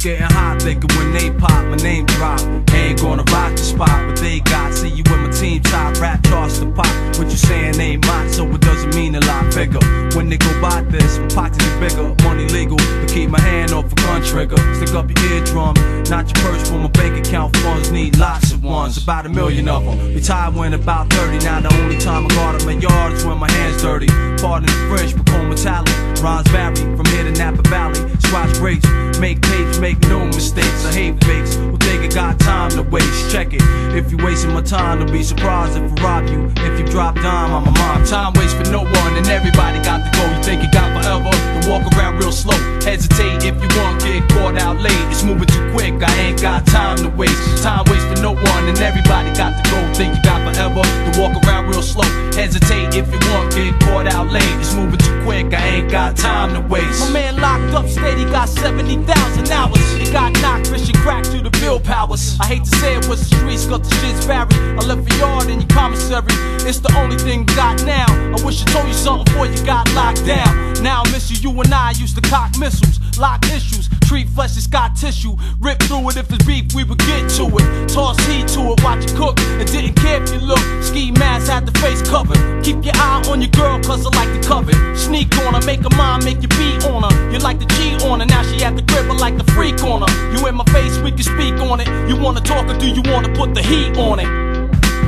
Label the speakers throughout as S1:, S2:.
S1: getting hot, thinking when they pop, my name drop. Ain't gonna rock the spot, but they got. See you with my team top, rap charts the pop. What you saying ain't mine, so it doesn't mean a lot bigger. When they go by this, my pockets is bigger, money legal, but keep my hand off a gun trigger. Stick up your eardrum, not your purse, for my bank account funds need lots of ones, about 1 million of them. Retired when about 30, now the only time I guard up my yard is when my hands dirty. Pardon the French, become metallic, rhymes vary from here to Napa Valley. Squash grapes, make tapes, make no mistakes. I hate fakes, who think I got time to waste. Check it, if you wasting my time, don't be surprised if I rob you. If you drop dime, I'm a mom. Time waits for no one, and everybody got to go. You think you got forever, then walk around real slow. Hesitate if you want, get caught out late. It's moving too quick, I ain't got time to waste. Time waits for no one, and everybody got to go. Think you got forever, then walk around real slow. Hesitate if you want, get caught out late. It's moving too quick, I ain't got time to waste.
S2: My man locked up, steady, got 70,000 hours. He got knocked, fishing crack through the bill powers. I hate to say it was the streets, cause the shit's varied. I left a yard in your commissary, it's the only thing got now. I wish I told you something before you got locked down. Now I miss you, you and I used to cock missiles, lock issues, treat flesh as Scott tissue. Rip through it if it's beef, we would get to it. Toss heat to it, watch it cook, and didn't care if you look. Ski mask had the face covered. Keep your eye on your girl, cause I like to covet. Sneak on her, make her mind, make you beat on her. You like to cheat on her, now she at the crib, I like the freak on her. You in my face, we can speak on it. You wanna talk or do you wanna put the heat on it?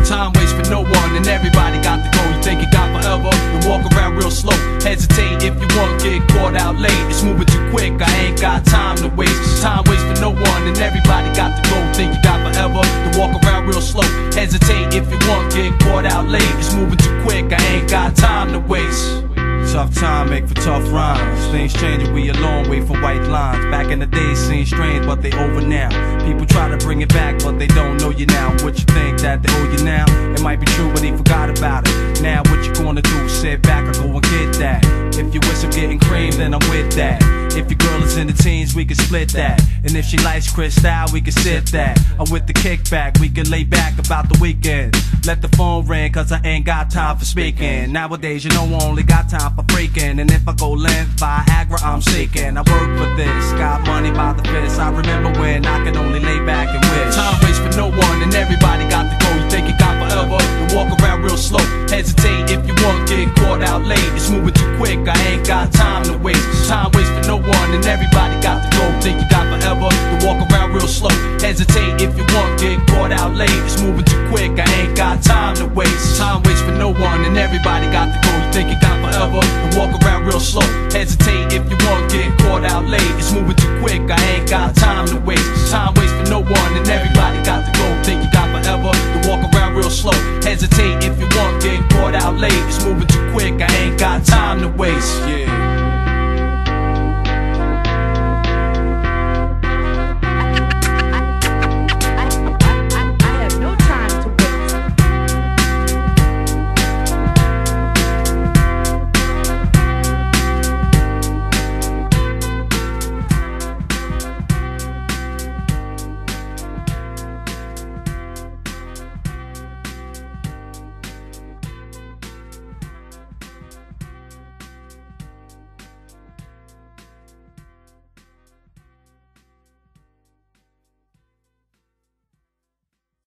S1: Time waits for no one, and everybody got to go. You think you got forever, then walk around real slow. Hesitate if you want, get caught out late. It's moving too quick, I ain't got time to waste. Time waits for no one, and everybody got to go. Think you got forever, then walk around real slow. Hesitate if you want, get caught out late. It's moving too quick, I ain't got time to waste. Tough time make for tough rhymes. Things changing, we a long way from white lines. Back in the day seemed strange, but they over now. People try to bring it back, but they don't know you now. What you think that they owe you now? It might be true, but they forgot about it. Now what you gonna do? Sit back or go and get that. If you wish I'm getting cream, then I'm with that. If your girl is in the teens, we can split that. And if she likes Cristal, we can sip that. I'm with the kickback, we can lay back about the weekend. Let the phone ring, cause I ain't got time for speaking. Nowadays, you know I only got time for freaking. And if I go length, Viagra, I'm seeking. I work for this, got money by the fist. I remember when I could only lay back and wish. Time waits for no one, and everybody got to go. You think you got forever, then walk around real slow. Hesitate if you want, get caught out late. It's moving too quick, I ain't got time to waste. Time waits for no one, and everybody got to go. Think you got forever, then walk around real slow. Hesitate if you want, get caught out late. It's moving too quick, I ain't got time to waste. Time waits for no one, and everybody got to go. You think you got forever, then walk around real slow. Hesitate if you want, get caught out late. It's moving too quick, I ain't got time to waste. Time waits for no one, and everybody got to go. Think you got forever, then walk around real slow. Hesitate if you want, get caught out late. It's moving too quick, I ain't got time to waste. Yeah.